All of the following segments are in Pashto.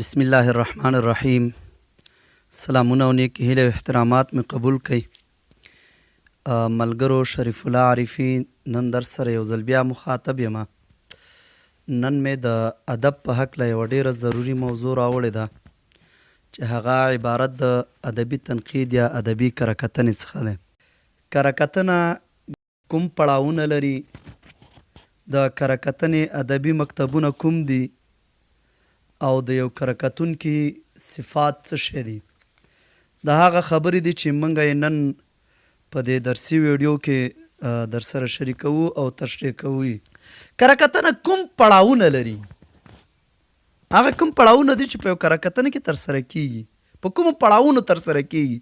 بسم الله الرحمن الرحیم. سلامونه او نیک هیله او احترامات مې قبول کړئ. ملګرو شریف الله عارفي نن در سره یو ځل بیا مخاطب یم. نن مې د ادب په هکله یوه ډیره ضروري موضوع راوړې ده چې هغه عبارت د ادبي تنقید یا ادبي کره کتنې څخه دی. کره کتنه کوم پړاوونه لري، د کره کتنې ادبي مکتبونه کوم دي، او د یو کره کتونکي صفات څه شی دي، د هغه خبرې دي چې موږ یې نن په دې درسي ویډیو کې در سره شریکوو او تشریح کوو. کره کتنه کوم پړاوونه لري، هغه کوم پړاوونه دي چې په یو کره کتنه کې ترسره کیږي، په کومو پړاوونو ترسره کیږي.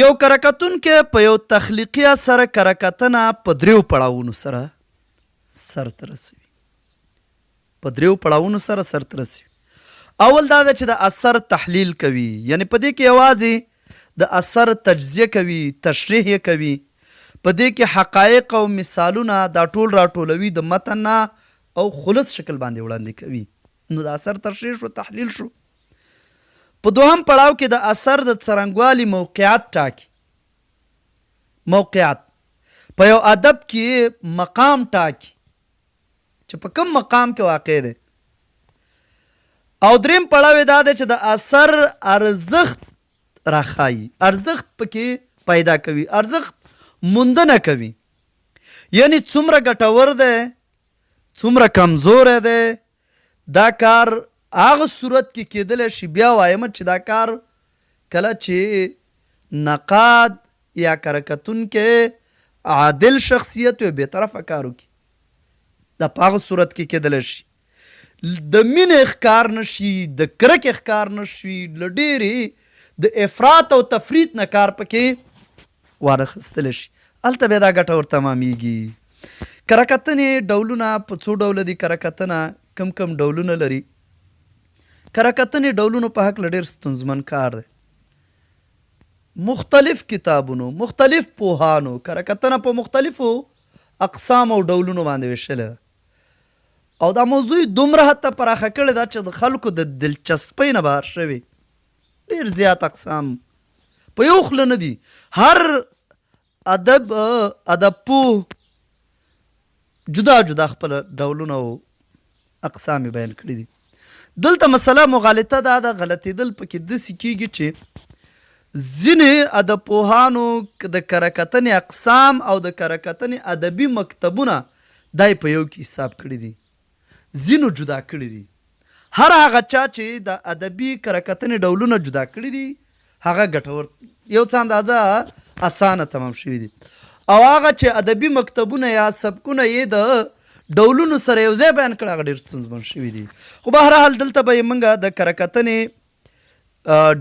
یو کره کتونکی په یو تخلیقي اثر کره کتنه په دریو پړاوونو سره سرته رسوي. په دریو پړاوونو سره سرته رسوي. اول دا ده چې د اثر تحلیل کوي، یعنی په دې کې یوازې د اثر تجزیه کوي، تشریح یې کوي، په دې کې حقایق او مثالونه دا ټول راټولوي، د متن نه او خلص شکل باندې وړاندې کوي. نو د اثر تشریح شو، تحلیل شو. په دوهم پړاو کې د اثر د څرنګوالي موقعیت ټاکي. موقعیت په یو ادب کې مقام ټاکي چې په کوم مقام کې واقع دی. او دریم پړاو دا دی چې د اثر ارزښت راښایي، ارزښت پکې پیدا کوي، ارزښت موندنه کوي. یعنی څومره ګټور دی، څومره کمزوری دی. دا کار هغه صورت کې کېدلی شي، بیا وایم چې دا کار کله چې نقاد یا کره کتونکی عادل شخصیت وي، بېطرفه کار وکړي، دا په هغه صورت کې کېدلی شي. د مینې ښکار نه شي، د کرکې ښکار نه شي، له ډېرې د افراط او تفریط نه کار پکې وانخیستلی شي. هلته بیا دا ګټه ور تمامیږي. کره کتنې ډولونه په څو ډوله دي؟ کره کتنه کم کم ډولونه لري؟ کره کتنې ډولونو په هکله ډېر ستونزمن کار دی. مختلف کتابونو، مختلف پوهانو کره کتنه په مختلفو اقسام او ډولونو باندې ویشلې ده، او دا موضوع دومره حد ته پراخه کړې ده چې د خلکو د دلچسپۍ نه بهر شوي. ډېر زیات اقسام په یو خوله نه دي. هر ادب پوه جدا جدا خپل ډولونه او اقسام یې بیان کړي دي. دلته مسله مغالطه دا ده، غلطېدل پکې داسې کېږي چې ځینې ادب پوهانو د کره کتنې اقسام او د کره کتنې ادبي مکتبونه دا یې په یو کې حساب کړي دي، ځینو جدا کړي دي. هر هغه چا چې د ادبي کره کتنې ډولونه جدا کړي دي هغه ګټور، یو څه اندازه اسانه تمام شوي دي. او هغه چې ادبي مکتبونه یا سبکونه یې د ډولونو سره یو ځای بیان کړه هغه ډېر ستونزمن شوي دي. خو بهرحال دلته به یې موږ د کره کتنې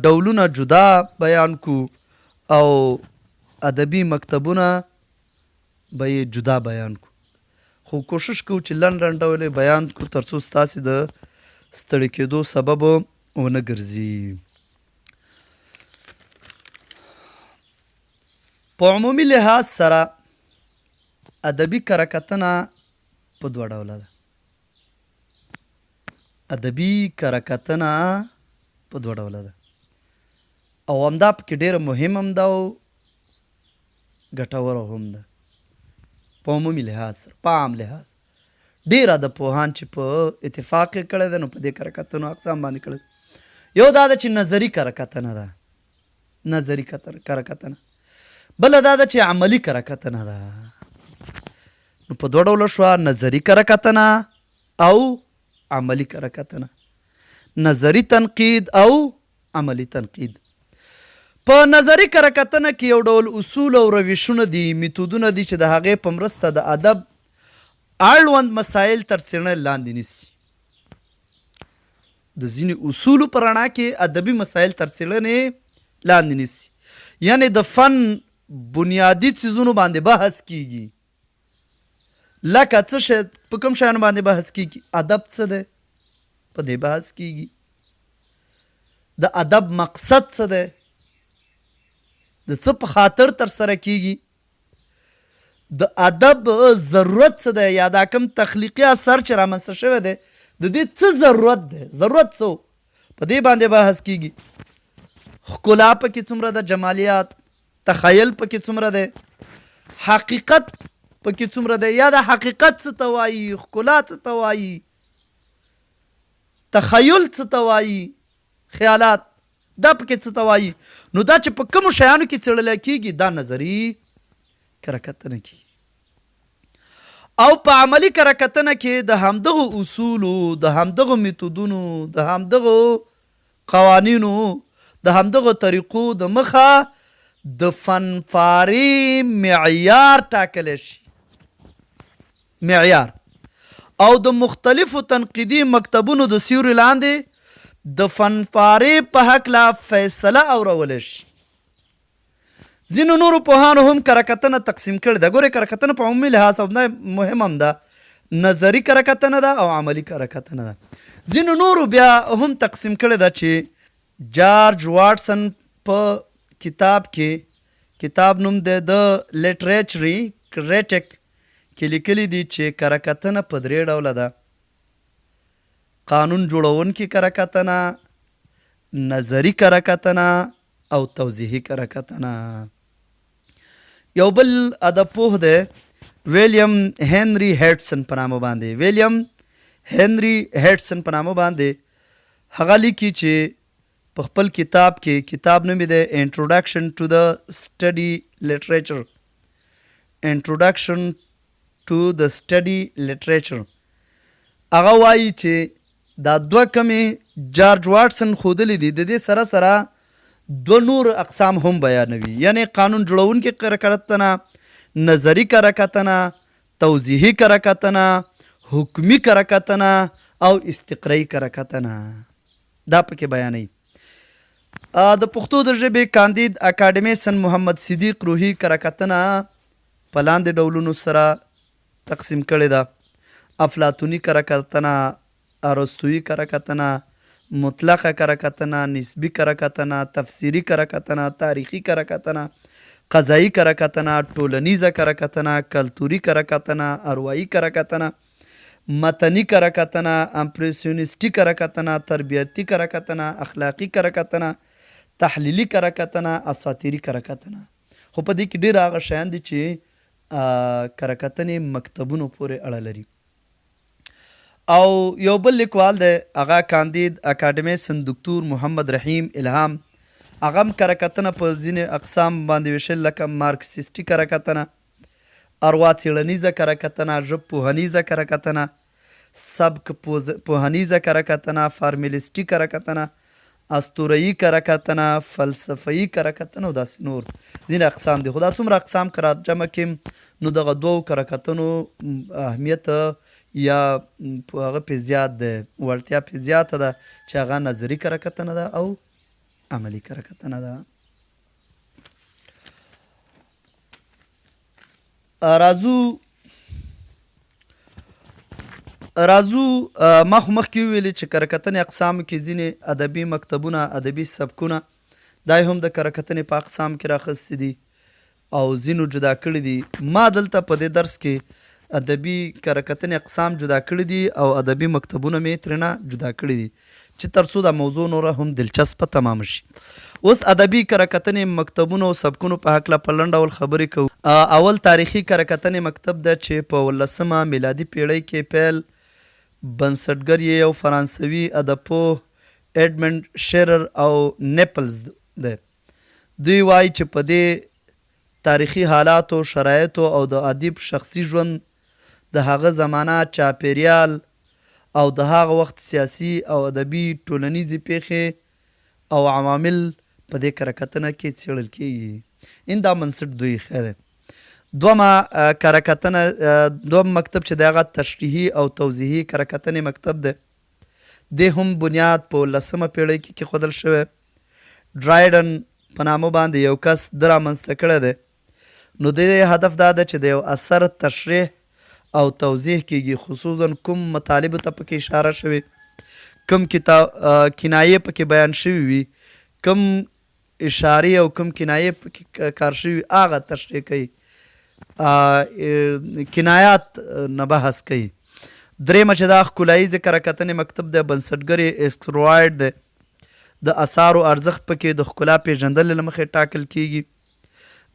ډولونه جدا بیان کو او ادبي مکتبونه به یې جدا بیان کو. خو کوشش کوو چې لنډ لنډ ډول یې بیان کو تر څو ستاسې د ستړي کېدو سبب ونه ګرځي. په عمومي لحاظ سره ادبي کره کتنه په دوه ډوله ده. ادبي کره کتنه په دوه ډوله ده، او همدا پکې ډېره مهم هم ده او ګټوره هم ده. په عمومي لحاظ سره، په عام لحاظ ډېر ادب پوهان چې په اتفاق یې کړی دی نو په دې کره کتنو اقسام باندې کړی. یو دا ده چې نظري کره کتنه ده، نظري کره کتنه. بله دا ده چې عملي کره کتنه ده. نو په دوه ډوله شوه، نظري کره کتنه او عملي کره کتنه، نظري تنقید او عملي تنقید. په نظري کره کتنه کې یو ډول اصول او روشونه دي، میتودونه دي چې د هغې په مرسته د ادب اړوند مسایل تر څېړنې لاندې نیسي. د ځینې اصولو په رڼا کې ادبي مسایل تر څېړنې لاندې نیسي. یعنې د فن بنیادي څیزونو باندې بحث کیږي. لکه څه شی، په کوم شیانو باندې بحث کیږي؟ ادب څه دی، په دې بحث کیږي. د ادب مقصد څه دی، د څه په خاطر ترسره کیږي، د ادب ضرورت څه دی، یا دا کوم تخلیقي اثر چې رامنځته شوی دی د دې څه ضرورت دی، ضرورت څه په دې باندې بحث کیږي. ښکلا پکې څومره ده، جمالیات، تخیل پکې څومره دی، حقیقت پکې څومره دی، یا د حقیقت څه ته وایي، ښکلا څه ته وایي، تخیل څه ته وایي، خیالات دا پکې څه ته وایي. نو دا چې په کومو شیانو کې څېړل کیږي دا نظري کره کتنه کیږي. او په عملي کره کتنه کې د همدغو اصولو، د همدغو میتودونو، د همدغو قوانینو، د همدغو طریقو د مخه د فنپارې معیار ټاکلی شي، معیار، او د مختلفو تنقیدي مکتبونو د سیوري لاندې د فنپارې په هکله فیصله اورولی شي. ځینو نورو پوهانو هم کره کتنه تقسیم کړې ده. ګورې کره کتنه په عمومي لحاظ او مهم هم ده، نظري کره کتنه ده او عملي کره کتنه ده. ځینو نورو بیا هم تقسیم کړې ده چې جارج واټسن په کتاب کې، کتاب نوم دی د لیټریچري کریټیک کې لیکلي دي چې کره کتنه په 3 ډوله ده: قانون جوړونکي کره کتنه، نظري کره کتنه او توضیحي کره کتنه. یو بل ادب پوه دی ویلیام هنری هیډسن په نامه باندې، ویلیام هنری هیډسن په نامه باندې هغه لیکي چې په خپل کتاب کې، کتاب نوم دی انټروډکشن ټو د سټډي لټریچر، انټروډکشن ټو د سټډي لټریچر، هغه وایي چې دا دوه کمې جارج واټسن ښودلي دي، د دې سره سره 2 نور اقسام هم بیانوي، یعنی قانون جوړونکي کره کتنه، نظري کره کتنه، توضیحي کره کتنه، حکمي کره کتنه او استقرایي کره کتنه، دا پکې بیانوي. د پښتو د ژبې کاندید اکاډمیسن محمد صدیق روحي کره کتنه په لاندې ډولونو سره تقسیم کړې ده: افلاطوني کره کتنه، ارسطويي کره کتنه، مطلقه کره کتنه، نسبي کره کتنه، تفسیري کره کتنه، تاریخي کره کتنه، قضایي کره کتنه، ټولنیزه کره کتنه، کلتوري کره کتنه، اروايي کره کتنه، متني کره کتنه، امپریسیونیسټي کره کتنه، تربیتي کره کتنه، اخلاقي کره کتنه، تحلیلي کره کتنه، اساطیري کره کتنه. خو په دې کې ډېر هغه شیان دي چې کره کتنې مکتبونو پورې اړه لري. او یو بل لیکوال دی هغه کاندید اکاډمیسن دکتور محمد رحیم الهام، هغه هم کره کتنه په ځینې اقسام باندې ویشل، لکه مارکسیسټي کره کتنه، اروا څېړنیزه کره کتنه، ژبپوهنیزه کره کتنه، سبک پوهنیزه کره کتنه، فارمیلسټي کره کتنه، اسطورهیي کره کتنه، فلسفهیي کره کتنه او داسې نور ځینې اقسام دي. خو دا څومره اقسام که راجمع کړم نو دغه 2 کره کتنو اهمیت یا هغه پې زیات دی، وړتیا پې زیاته ده چې هغه نظري کره کتنه ده او عملي کره کتنه ده. راځو ما خو مخکې وویلې چې کره کتنې اقسامو کې ځینې ادبي مکتبونه، ادبي سبکونه دا هم د کره کتنې په اقسام کې راخستې دي او ځینو جدا کړي دي. ما دلته په دې درس کې ادبي کره کتنې اقسام جدا کړي دي او ادبي مکتبونه مې ترېنه جدا کړي دي چې تر څو دا موضوع نوره هم دلچسپه تمام شي. اوس ادبي کره کتنې مکتبونو او سبکونو په هکله په لنډ ډول خبرې کوو. اول تاریخي کره کتنې مکتب ده چې په 18مه میلادي پیړۍ کې پیل بنسټګر یې یو فرانسوي ادبپوه ایډمنډ شیرر او نیپلز دی. دوی وایي چې په دې تاریخي حالاتو، شرایطو او د ادیب شخصي ژوند، د هغه زمانه چاپیریال او د هغه وخت سیاسي او ادبي ټولنیزې پیښې او عوامل په دې کره کتنه کې څېړل کیږي. دا بنسټ دوی ښه دی. دویم مکتب چې دی هغه تشریحي او توضیحي کره کتنې مکتب دی. دې هم بنیاد په 18مه پیړۍ کې کېښودل شوی. ډرایډن په نامه باندې یو کس ده رامنځته کړی دی. نو د دې هدف دا ده چې د یو اثر تشریح او توضیح کیږي، خصوصا کوم مطالبو ته پکې اشاره شوې، کوم کنایې پکې بیان شوي وي، کوم اشارې او کوم کنایې پکې کار شوي هغه تشریح کوي، کنایات نه بحث کوي. درېیمه چې دا ښکلاییزې کره مکتب دی بنسټګر اسکروایډ دی. د اثارو ارزښت پکې د ښکلا پیژندلې له مخې ټاکل کیږي.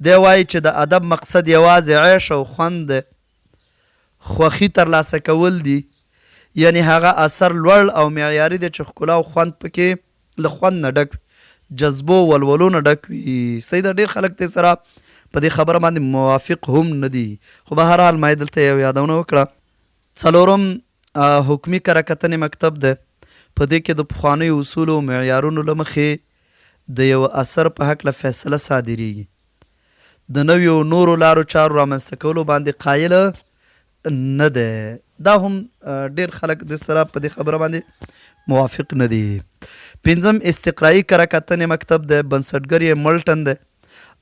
دی وایي چې د ادب مقصد یوازې عیش او خوند دی، خوښي ترلاسه کول دي. یعنی هغه اثر لوړ او معیاري دی چې ښکلا او خوند پکې له خوند نه ډک وي، جذبو ولولو نه ډک وي. صحیح ده، ډېر خلک دې سره په دې خبره باندې موافق هم نه دي، خو به هر حال ما یې دلته یو یادونه وکړه. څلورم حکمي کره مکتب دی. په دې کې د پخوانیو اصولو او معیارونو له مخې د یو اثر په هکله فیصله صادریږي. د نویو نورو لارو چارو رامنځته کولو باندې قایل نه دی. دا هم ډېر خلک د سره په دې خبره باندې موافق نه دي. پنځم استقرایي کره مکتب دی. بنسټګر یې ملټن دی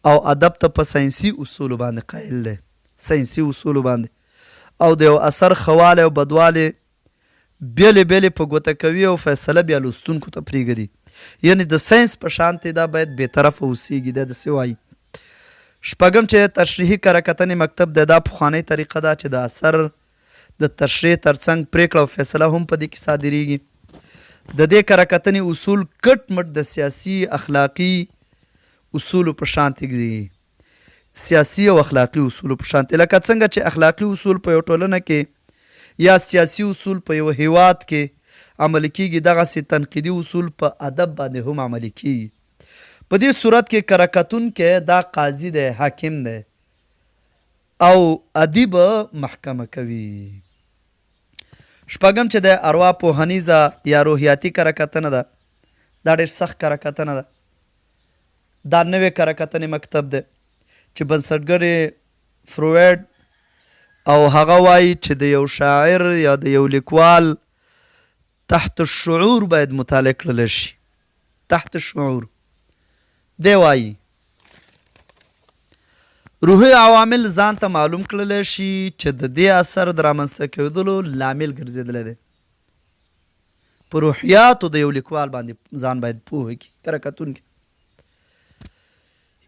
او ادب ته په ساینسي اصولو باندې قایل دی، ساینسي اصولو باندې، او د یو اثر ښهوالی او بدوالی بیلې بیلې په ګوته کوي او فیصله بیا لوستونکو ته پرېږدي. یعنې د ساینس په شانتې دا باید بېطرفه اوسیږي. دا داسې وایي. شپږم چې تشریحي کره مکتب دی. دا پخوانۍ طریقه ده چې د اثر د تشریح ترڅنګ پرېکړه او فیصله هم په دې کې صادریږي. د دې کره اصول کټ مټ د سیاسي اخلاقي اصولو په شانتې دي، سیاسي او اخلاقي اصولو په شانتې. لکه څنګه چې اخلاقي اصول په یو ټولنه کې یا سیاسي اصول په یو هیواد کې عملي کیږي، دغسې تنقیدي اصول په ادب باندې هم عملي کیږي. په دې صورت کې کره کتونکی دا قاضي دی، حاکم دی، او ادیب محکمه کوي. شپږم چې د اروا پوهنیزه یا روحیاتي کره کتنه ده. دا ډېر سخت کره کتنه ده. دا نوې کره مکتب دی چې بنسټګر یې فرویډ او هغه وایي چې د یو شاعر یا د یو لیکوال تحت الشعور باید مطالعه کړلی شي. تحت الشعور دی وایي روحي عوامل ځان ته معلوم کړلی شي چې د دې اثر د رامنځته کېدلو لامل ګرځېدلی دی. په روحیاتو د یو لیکوال باندې ځان باید پوه کړي کره کتونکي.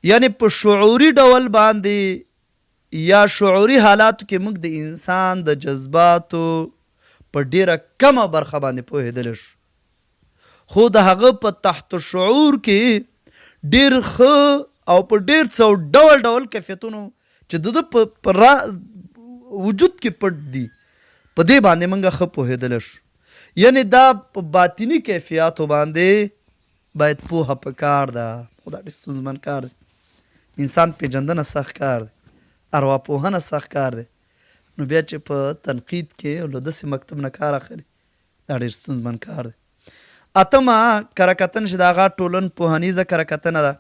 یعنې په شعوري ډول باندې یا شعوري حالاتو کې موږ د انسان د جذباتو په ډیره کمه برخه باندې پوهېدلی شو، خو د هغه په تحت شعور کې ډیر ښه او په ډیر څو ډول ډول کیفیتونو چې د ده په وجود کې پټ دي، په دې باندې موږ ښه پوهېدلی شو. یعنې دا په باطني کیفیاتو باندې باید پوهه پکار ده، خو دا ډېر ستونزمن کار دی. انسان پیژندنه سخت کار دی، ارواپوهنه سخت کار دی. نو بیا چې په تنقید کې له داسې مکتب نه کار اخلي، دا ډېر ستونزمن کار دی. اتمه کره کتنه چې د هغه ټولن پوهنیزه کره کتنه ده.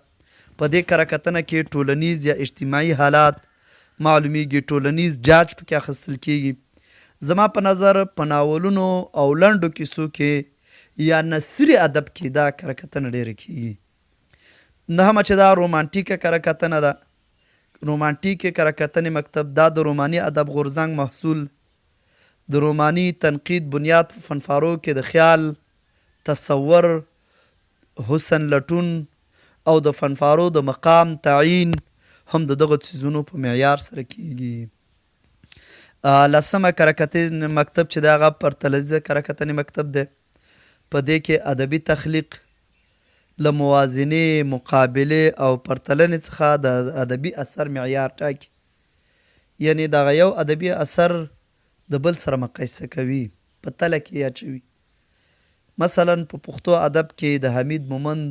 په دې کره کتنه کې ټولنیز یا اجتماعي حالات معلومیږي، ټولنیز جاج پکې اخیستل کیږي. زما په نظر په ناولونو او لنډو کیسو کې یا نثري ادب کې دا کره کتنه ډېره کیږي. نهمه چې دا رومانټیکه کره کتنه ده. رومانټیک کره کتنې مکتب دا د روماني ادب غورځنګ محصول. د روماني تنقید بنیاد په فنفارو کې د خیال، تصور، حسن لټون او د فنفارو د مقام تعیین هم د دغه څیزونو په معیار سره کیږي. لسمه کره کتنې مکتب چې د هغه پرتلیزه کره کتنې مکتب دی. په دې کې ادبي تخلیق له موازنې، مقابلې او پرتلنې څخه د ادبي اثر معیار ټاکي. یعنې دغه یو ادبي اثر د بل سره مقایسه کوي، په تله کې اچوي. مثلا په پښتو ادب کې د حمید مومند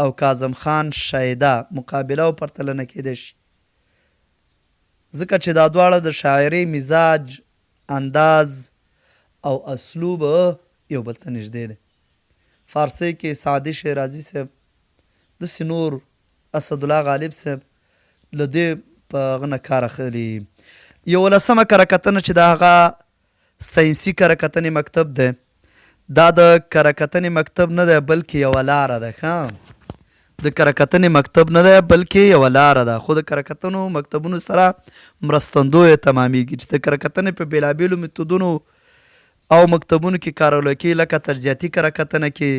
او کاظم خان شایده مقابله او پرتلنه کېدی شي، ځکه چې دا دواړه د شاعري مزاج، انداز او اسلوب یو بل ته نږدې دی. فارسی کې سعدي شیرازي صاحب، داسې نور اسد الله غالب صاحب له دې په هغه نه کار اخلي. 11مه کره کتنه چې د هغه ساینسي کره کتنې مکتب دی. دا د کره کتنې مکتب نه دی بلکې یوه لاره ده. ښه، د کره کتنې مکتب نه دی بلکې یوه لاره ده، خو د کره کتنو مکتبونو سره مرستندویه تمامیږي چې د کره کتنې په بېلابېلو میتودونو او مکتبونو کې کارول کېږي، لکه ترجیحاتي کره کتنه کې،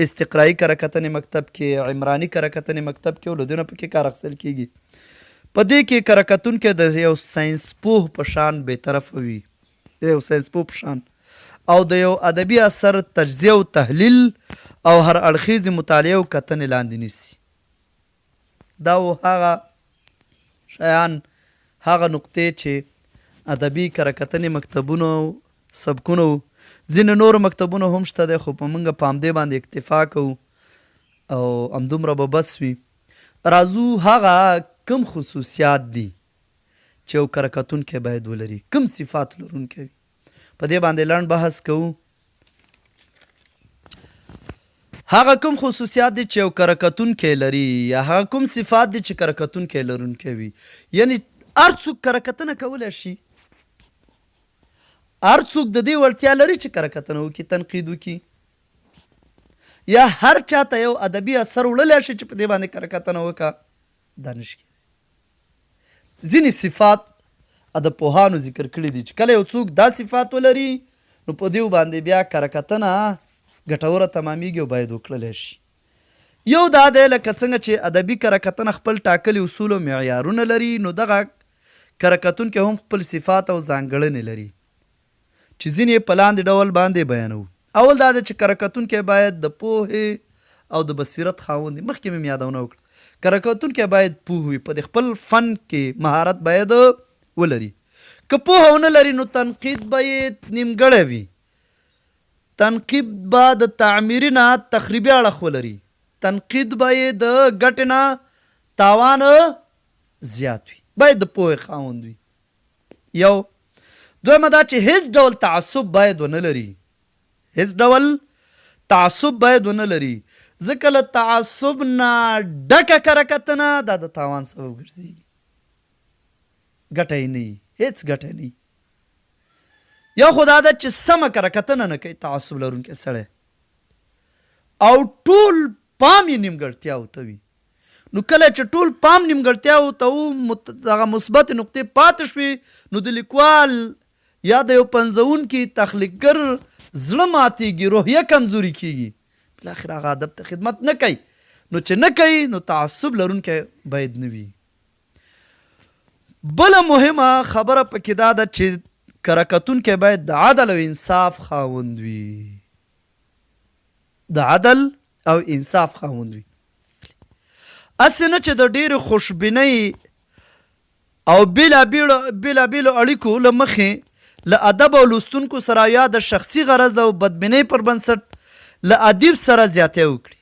استقرایي کره کتنې مکتب کې، عمراني کره کتنې مکتب کې، او له دې نه پکې کار اخیستل کېږي. په دې کې کره کتونکی د یو ساینس پوه په شان بېطرفه وي، یو ساینسپوه په شان او د یو ادبي اثر تجزیه او تحلیل او هر اړخیزې مطالعې او کتنې لاندې نیسي. دا و هغه شیان، هغه نقطې چې ادبي کره کتنې مکتبونو او سبکونو ځینې نور مکتبونه هم شته دی، خو په موږ په همدې باندې اکتفا کوو او همدومره به بس وي. راځو هغه کم خصوصیات دي چې یو کره کتونکی باید ولري، کم صفات لرونکی وي، په دې باندې لنډ بحث کوو. هغه کوم خصوصیات دي چې یو کره کتونکی لري یا هغه کوم صفات دي چې کره کتونکی لرونکی وي. یعنی هر څوک کره کتنه کولی شي، هر څوک د دې وړتیا لري چې کره کتنه وکړي، تنقید وکړي، یا هر چاته یو ادبي اثر وړلی شي چې په دې باندې کره کتنه وکړه، دا نشي کېدی. ځینې صفات ادبپوهانو ذکر کړي دي چې کله یو څوک دا صفات ولري نو په دې باندې بیا کره کتنه ګټوره تمامیږي او باید وکړلی شي. یو دا دی لکه څنګه چې ادبي کره کتنه خپل ټاکلي اصول او معیارونه لري، نو دغه کره کتونکي هم خپل صفات او ځانګړنې لري چې ځینې په لاندې ډول باندې بیانوو. اول دا دی چې کره کتونکی باید د پوهې او د بصیرت خاوند وي. مخکې مې یادونه وکړه، کره کتونکی باید پوه وي، په د خپل فن کې مهارت باید ولري. که پوهه ونه لري نو تنقید به یې نیمګړی وي، تنقید به د تعمیري نه تخریبي اړخ ولري، تنقید به یې د ګټې نه تاوان زیات وي. باید د پوهې خاوند وي. یو دویمه دا چې هیڅ ډول تعصب باید ونه لري، هیڅ ډول تعصب باید ونه لري، ځکه له تعصب نه ډکه کره کتنه دا د تاوان سبب ګرځي، ګټه یې نه وي، هیڅ ګټه نه وي. یو خو دا ده چې سمه کره کتنه نه کوي تعصب لرونکی سړی، او ټول پام یې نیمګړتیاو ته وي. نو کله چې ټول پام نیمګړتیاو ته دغه مثبت نقطې پاتې شوي نو د لیکوال یا د یو پنځونکي تخلیقګر زړه ماتېږي، روحیه کمزوري کېږي، بالاخره هغه ادب ته خدمت نه کوي. نو چې نه کوي نو تعصب لرونکی باید نه وي. بله مهمه خبره پکې دا ده چې کره کتونکی باید د عدل او انصاف خاوند وي، د عدل او انصاف خاوند وي. هسې نه چې د ډېرې خوشبینۍ او بېلابېلو اړیکو له مخې له ادب او لوستونکو سره یا د شخصي غرض او بدبینۍ پر بنسټ له ادیب سره زیاتی وکړي،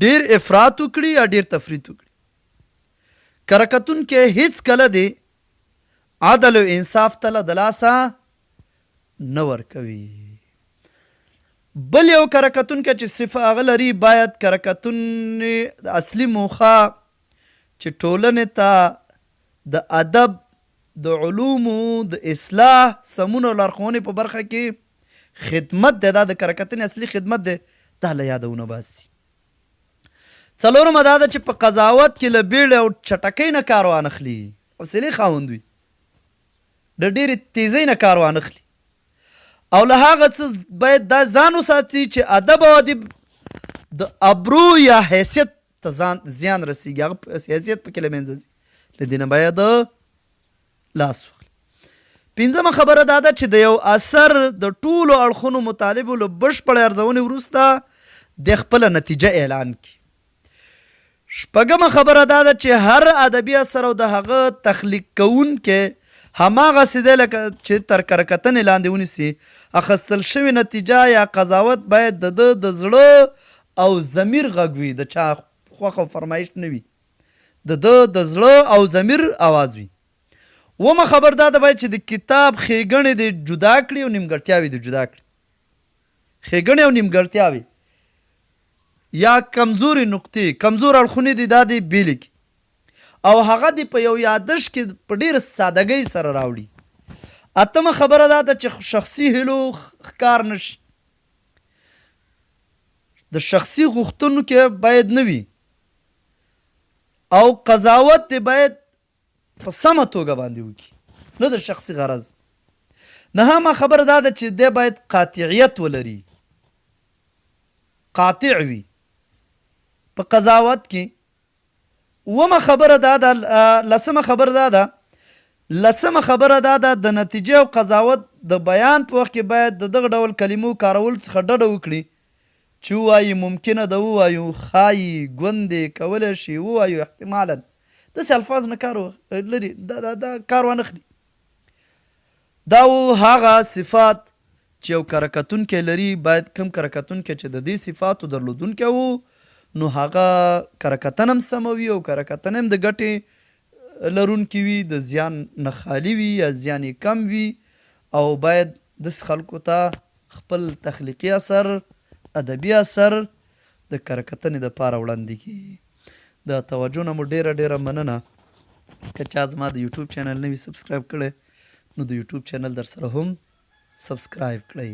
ډېر افراط وکړي یا ډېر تفریط وکړي. کره کتونکی هیڅ کله دی عدل او انصاف ته له د لاسه نه ورکوي. بل یو کره کتونکی چې صفه هغه لري، باید کره کتونې د اصلي موخه چې ټولنې ته د ادب، د علومو، د اصلاح، سمون او لارښوونې په برخه کې خدمت دی، دا د کره کتنې اصلي خدمت دی، دا له یادونه باسي. څلورمه دا ده چې په قضاوت کې له بیړې او چټکۍ نه کار وانخلي، حوصلې خاوند وي، د ډېرې تیزۍ نه کار وانخلي، او له هغه څه باید دا ځان وساتي چې ادب او ادیب د ابرو یا حیثیت ته زیان رسیږي، هغه حیثیت پکې له منځه ځي، له دې نه باید لاس واخلي. پنځمه خبره دا ده چې د یو اثر د ټولو اړخونو مطالبو له بشپړې ارزونې وروسته د خپله نتیجه اعلان کړي. شپږمه خبره دا ده چې هر ادبي اثر او د هغه تخلیق کوونکی هماغسې دی لکه چې تر کره کتنې لاندې ونیسي. اخیستل شوې نتیجه یا قضاوت باید د ده د زړه او ضمیر غږ وي، د چا خوښ او فرمایش نه وي، د ده د زړه او ضمیر آواز وي. اوومه خبر دا ده باید چې د کتاب ښېګڼې دې جدا کړي او نیمګړتیاوې دې جدا کړي. ښېګڼې او نیمګړتیاوې یا کمزوري نقطې، کمزور اړخونه دي، دا دې بیلې کړي او هغه دې په یو یادښت کې په ډېره سادګۍ سره راوړي. اتمه خبره دا ده چې شخصي هیلو ښکار نه شي، د شخصي غوښتنو کې باید نه وي او قضاوت دې باید په سمه توګه باندې وکړي، نه د شخصي غرض. نهمه خبره دا ده چې دی باید قاطعیت ولري، قاطع وي په قضاوت کې. اومه خبره دا ده، لسمه خبره دا ده لسمه خبره دا ده د نتیجې او قضاوت د بیان په وخت کې باید د دغه ډول کلمو کارول څخه ډډه وکړي چې ووایي ممکنه ده ووایو ښایي ګوندې کولی شي ووایو احتمالا داسې الفاظ نه کار لري دا کار وانه خلي دا هغه صفات چې یو کره کتونکی لري باید کم کره کتونکی چې د دې صفاتو درلودونکی وو نو هغه کره کتنه هم سمه وي او کره کتنه هم د ګټې لرونکي وي د زیان نه خالي وي یا زیان یې کم وي او باید داسې خلکو ته خپل تخلیقي اثر ادبي اثر د کره کتنې دپاره وړاندې کړي د توجه نه مو ډیره مننه که چا زما د یوټیوب چینل نه وي سبسکرایب کړی نو د یوټیوب چینل در سره هم سبسکرایب کړئ